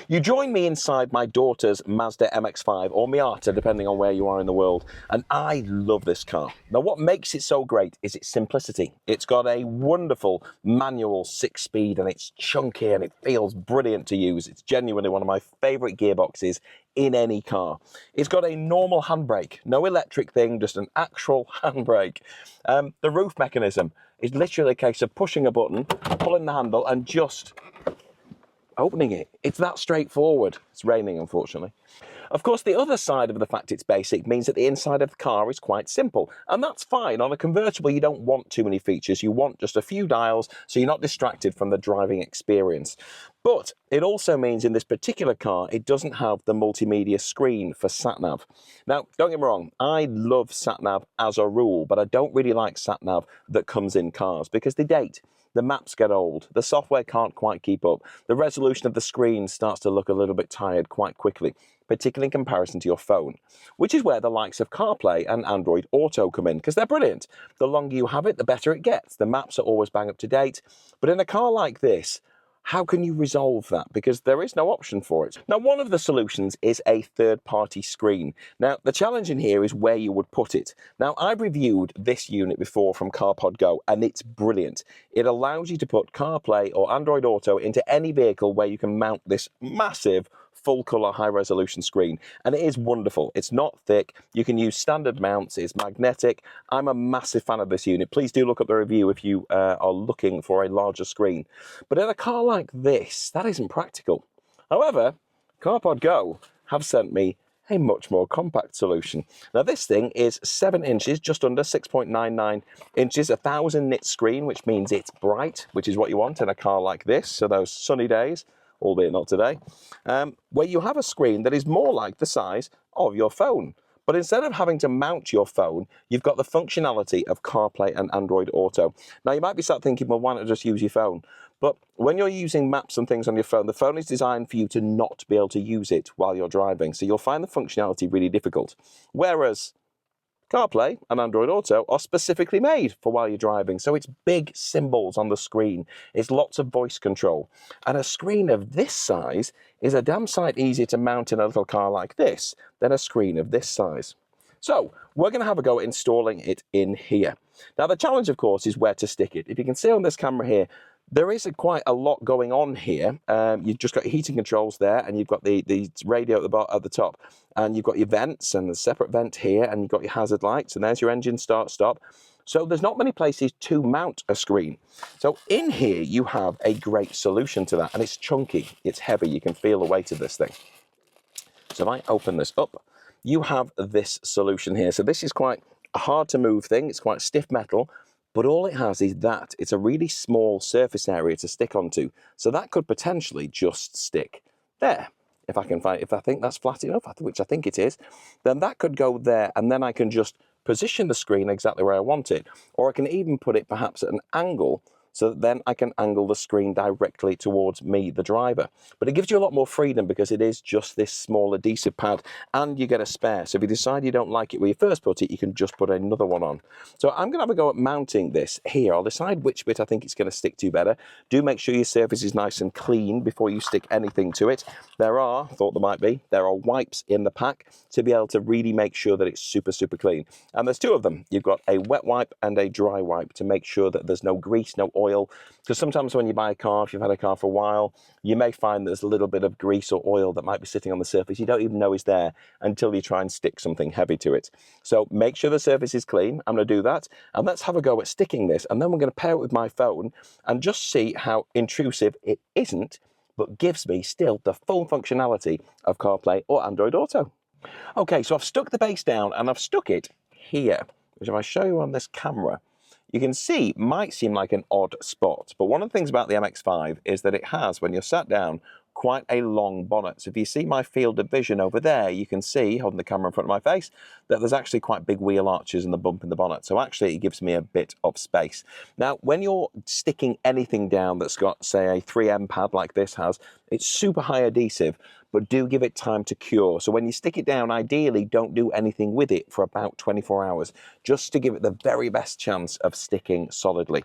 You join me inside my daughter's Mazda MX-5 or Miata, depending on where you are in the world, and I love this car. Now, what makes it so great is its simplicity. It's got a wonderful manual 6-speed, and it's chunky, and it feels brilliant to use. It's genuinely one of my favourite gearboxes in any car. It's got a normal handbrake, no electric thing, just an actual handbrake. The roof mechanism is literally a case of pushing a button, pulling the handle, and just opening it. It's that straightforward. It's raining, unfortunately. Of course, the other side of the fact it's basic means that the inside of the car is quite simple, and that's fine. On a convertible, you don't want too many features. You want just a few dials, so you're not distracted from the driving experience. But it also means in this particular car, it doesn't have the multimedia screen for sat-nav. Now, don't get me wrong, I love sat-nav as a rule, but I don't really like sat-nav that comes in cars because they date. The maps get old, the software can't quite keep up, the resolution of the screen starts to look a little bit tired quite quickly, particularly in comparison to your phone, which is where the likes of CarPlay and Android Auto come in, because they're brilliant. The longer you have it, the better it gets. The maps are always bang up to date, but in a car like this, how can you resolve that? Because there is no option for it. Now, one of the solutions is a third-party screen. Now, the challenge in here is where you would put it. Now, I've reviewed this unit before from CarPodGo, and it's brilliant. It allows you to put CarPlay or Android Auto into any vehicle where you can mount this massive full-colour high-resolution screen, and it is wonderful. It's not thick. You can use standard mounts. It's magnetic. I'm a massive fan of this unit. Please do look up the review if you are looking for a larger screen. But in a car like this, that isn't practical. However, CarPodGo have sent me a much more compact solution. Now, this thing is 7 inches, just under 6.99 inches, 1,000 nit screen, which means it's bright, which is what you want in a car like this. So those sunny days, albeit not today, where you have a screen that is more like the size of your phone. But instead of having to mount your phone, you've got the functionality of CarPlay and Android Auto. Now, you might be sat thinking, well, why not just use your phone? But when you're using maps and things on your phone, the phone is designed for you to not be able to use it while you're driving. So you'll find the functionality really difficult. Whereas CarPlay and Android Auto are specifically made for while you're driving. So it's big symbols on the screen. It's lots of voice control. And a screen of this size is a damn sight easier to mount in a little car like this than a screen of this size. So we're going to have a go at installing it in here. Now, the challenge, of course, is where to stick it. If you can see on this camera here, there is quite a lot going on here. You've just got heating controls there, and you've got the radio at the top, and you've got your vents and a separate vent here, and you've got your hazard lights, and there's your engine start stop. So there's not many places to mount a screen. So in here you have a great solution to that, and it's chunky, it's heavy, you can feel the weight of this thing. So if I open this up, you have this solution here. So this is quite a hard to move thing, it's quite stiff metal. But all it has is that. It's a really small surface area to stick onto. So that could potentially just stick there. If I think that's flat enough, which I think it is, then that could go there, and then I can just position the screen exactly where I want it. Or I can even put it perhaps at an angle, so that then I can angle the screen directly towards me, the driver. But it gives you a lot more freedom because it is just this small adhesive pad, and you get a spare. So if you decide you don't like it where you first put it, you can just put another one on. So I'm going to have a go at mounting this here. I'll decide which bit I think it's going to stick to better. Do make sure your surface is nice and clean before you stick anything to it. There are wipes in the pack to be able to really make sure that it's super, super clean. And there's two of them. You've got a wet wipe and a dry wipe to make sure that there's no grease, no oil. Because sometimes when you buy a car, if you've had a car for a while, you may find there's a little bit of grease or oil that might be sitting on the surface. You don't even know is there until you try and stick something heavy to it. So make sure the surface is clean. I'm going to do that. And let's have a go at sticking this. And then we're going to pair it with my phone and just see how intrusive it isn't, but gives me still the full functionality of CarPlay or Android Auto. Okay, so I've stuck the base down and I've stuck it here, which if I show you on this camera, you can see might seem like an odd spot. But one of the things about the MX-5 is that it has, when you're sat down, quite a long bonnet. So if you see my field of vision over there, you can see, holding the camera in front of my face, that there's actually quite big wheel arches and the bump in the bonnet. So actually it gives me a bit of space. Now, when you're sticking anything down that's got, say, a 3M pad like this has, It's super high adhesive, but do give it time to cure. So when you stick it down, ideally don't do anything with it for about 24 hours, just to give it the very best chance of sticking solidly.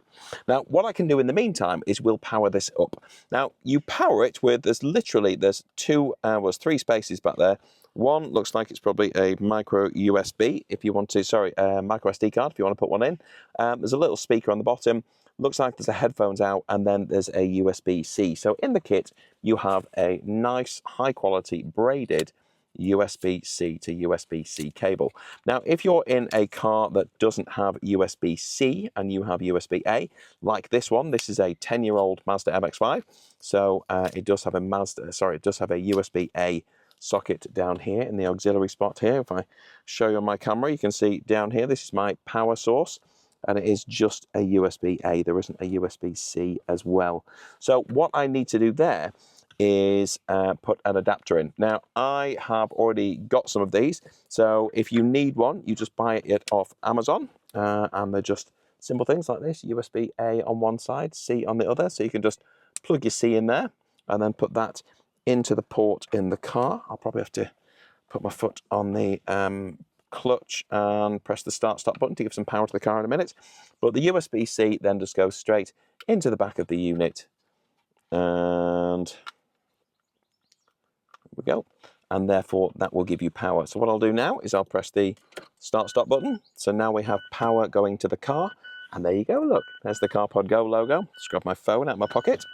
Now, what I can do in the meantime is we'll power this up. Now, you power it with, there's 3 spaces back there. One looks like it's probably a micro USB if you want to, micro SD card if you want to put one in. There's a little speaker on the bottom. Looks like there's a headphones out, and then there's a USB-C. So in the kit, you have a nice high quality braided USB-C to USB-C cable. Now, if you're in a car that doesn't have USB-C and you have USB-A, like this one, this is a 10-year-old Mazda MX-5. So it does have a USB-A socket down here in the auxiliary spot here. If I show you on my camera, you can see down here, this is my power source, and it is just a USB-A. There isn't a USB-C as well. So what I need to do there is put an adapter in. Now, I have already got some of these, so if you need one, you just buy it off Amazon, and they're just simple things like this, USB-A on one side, C on the other, so you can just plug your C in there, and then put that into the port in the car. I'll probably have to put my foot on the clutch and press the start-stop button to give some power to the car in a minute. But the USB-C then just goes straight into the back of the unit, and there we go. And therefore that will give you power. So what I'll do now is I'll press the start-stop button. So now we have power going to the car, and there you go, look, there's the CarPodGo logo. Just grab my phone out of my pocket.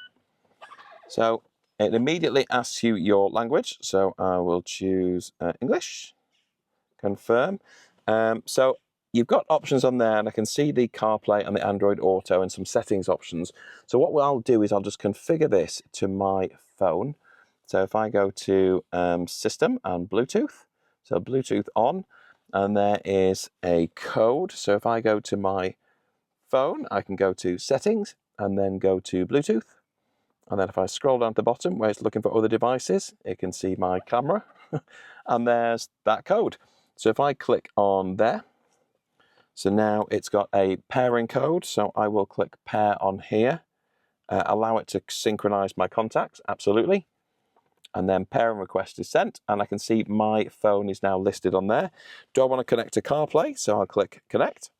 So it immediately asks you your language, so I will choose English, confirm. So you've got options on there, and I can see the CarPlay and the Android Auto and some settings options. So what I'll do is I'll just configure this to my phone. So if I go to System and Bluetooth, so Bluetooth on, and there is a code. So if I go to my phone, I can go to Settings and then go to Bluetooth. And then if I scroll down to the bottom where it's looking for other devices, it can see my camera, and there's that code. So if I click on there, so now it's got a pairing code, so I will click pair on here, allow it to synchronize my contacts, absolutely. And then pairing request is sent, and I can see my phone is now listed on there. Do I want to connect to CarPlay? So I'll click connect.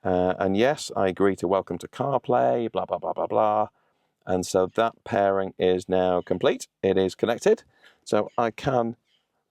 And yes, I agree to welcome to CarPlay, blah, blah, blah, blah, blah. And so that pairing is now complete. It is connected. So I can,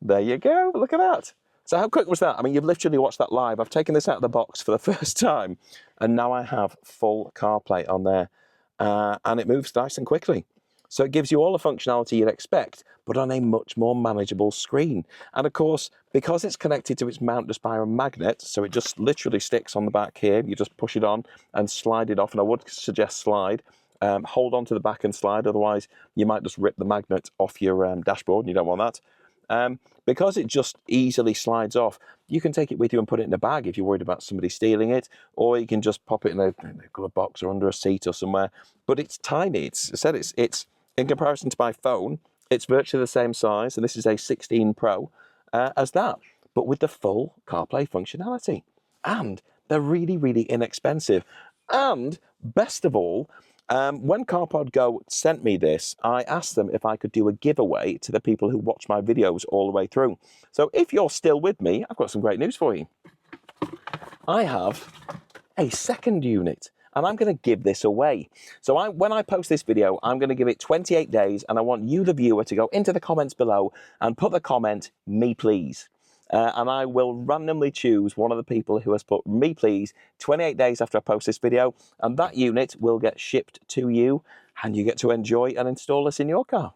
there you go, look at that. So how quick was that? I mean, you've literally watched that live. I've taken this out of the box for the first time, and now I have full CarPlay on there, and it moves nice and quickly. So it gives you all the functionality you'd expect, but on a much more manageable screen. And of course, because it's connected to its mount just by a magnet, so it just literally sticks on the back here, you just push it on and slide it off, and I would suggest slide. Hold on to the back and slide, otherwise you might just rip the magnet off your dashboard, and you don't want that. Because it just easily slides off, you can take it with you and put it in a bag if you're worried about somebody stealing it, or you can just pop it in a glove box or under a seat or somewhere. But it's tiny. It's in comparison to my phone, it's virtually the same size, and this is a 16 Pro as that, but with the full CarPlay functionality. And they're really, really inexpensive. And best of all, when CarPodGo sent me this, I asked them if I could do a giveaway to the people who watch my videos all the way through. So if you're still with me, I've got some great news for you. I have a second unit, and I'm going to give this away. So when I post this video, I'm going to give it 28 days, and I want you, the viewer, to go into the comments below and put the comment, "Me please." And I will randomly choose one of the people who has put "me please" 28 days after I post this video, and that unit will get shipped to you, and you get to enjoy and install this in your car.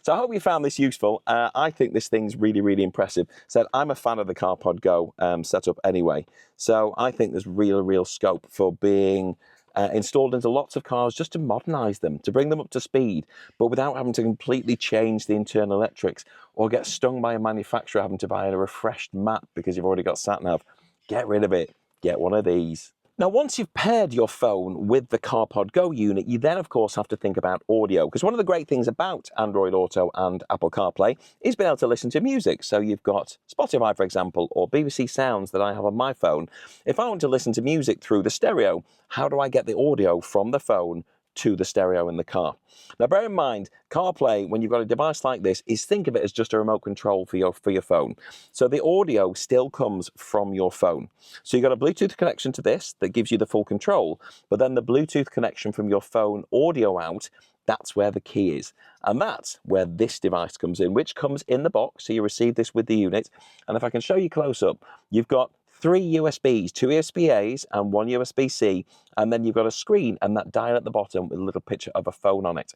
So I hope you found this useful. I think this thing's really, really impressive. So I'm a fan of the CarPodGo setup anyway. So I think there's real scope for being installed into lots of cars, just to modernize them, to bring them up to speed, but without having to completely change the internal electrics or get stung by a manufacturer having to buy a refreshed map because you've already got sat-nav. Get rid of it. Get one of these. Now, once you've paired your phone with the CarPodGo unit, you then, of course, have to think about audio. Because one of the great things about Android Auto and Apple CarPlay is being able to listen to music. So you've got Spotify, for example, or BBC Sounds that I have on my phone. If I want to listen to music through the stereo, how do I get the audio from the phone to the stereo in the car. Now bear in mind, CarPlay, when you've got a device like this, think of it as just a remote control for your phone. So the audio still comes from your phone. So you've got a Bluetooth connection to this that gives you the full control, but then the Bluetooth connection from your phone audio out, that's where the key is. And that's where this device comes in, which comes in the box. So you receive this with the unit. And if I can show you close up, you've got 3 USBs, 2 USB-As and 1 USB-C, and then you've got a screen and that dial at the bottom with a little picture of a phone on it.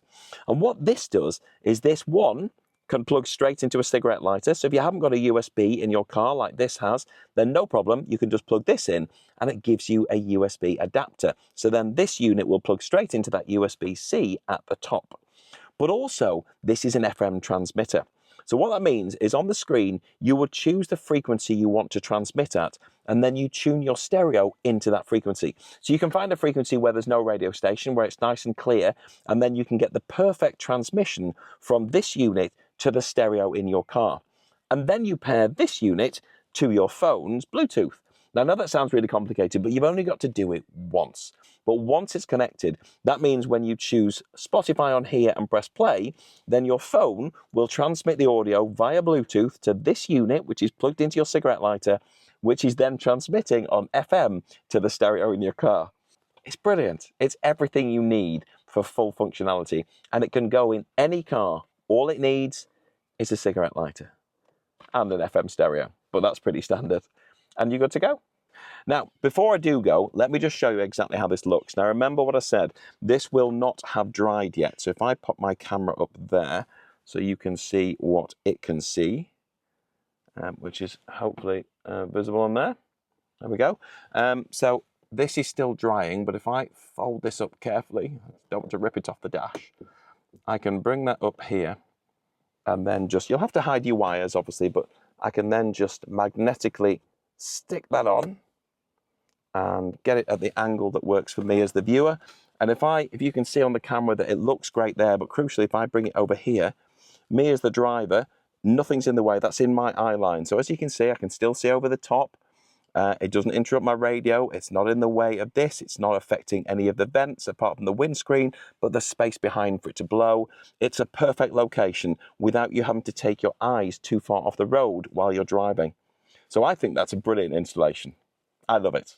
And what this does is this one can plug straight into a cigarette lighter. So if you haven't got a USB in your car like this has, then no problem, you can just plug this in and it gives you a USB adapter. So then this unit will plug straight into that USB-C at the top. But also, this is an FM transmitter. So what that means is on the screen, you would choose the frequency you want to transmit at, and then you tune your stereo into that frequency. So you can find a frequency where there's no radio station, where it's nice and clear, and then you can get the perfect transmission from this unit to the stereo in your car. And then you pair this unit to your phone's Bluetooth. Now, I know that sounds really complicated, but you've only got to do it once. But once it's connected, that means when you choose Spotify on here and press play, then your phone will transmit the audio via Bluetooth to this unit, which is plugged into your cigarette lighter, which is then transmitting on FM to the stereo in your car. It's brilliant. It's everything you need for full functionality, and it can go in any car. All it needs is a cigarette lighter and an FM stereo, but that's pretty standard. And you're good to go. Now, before I do go, let me just show you exactly how this looks. Now, remember what I said, this will not have dried yet. So if I pop my camera up there so you can see what it can see, which is hopefully visible on there. There we go. So this is still drying, but if I fold this up carefully, I don't want to rip it off the dash, I can bring that up here and then just, you'll have to hide your wires obviously, but I can then just magnetically stick that on and get it at the angle that works for me as the viewer. And if you can see on the camera that it looks great there, but crucially, if I bring it over here, me as the driver, nothing's in the way, that's in my eye line. So as you can see, I can still see over the top. It doesn't interrupt my radio. It's not in the way of this. It's not affecting any of the vents apart from the windscreen, but the space behind for it to blow. It's a perfect location without you having to take your eyes too far off the road while you're driving. So I think that's a brilliant installation. I love it.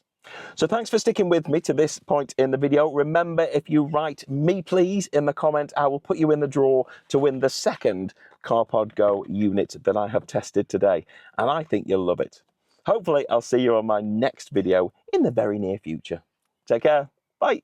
So thanks for sticking with me to this point in the video. Remember, if you write me please in the comment, I will put you in the draw to win the second CarPodGo unit that I have tested today. And I think you'll love it. Hopefully, I'll see you on my next video in the very near future. Take care. Bye.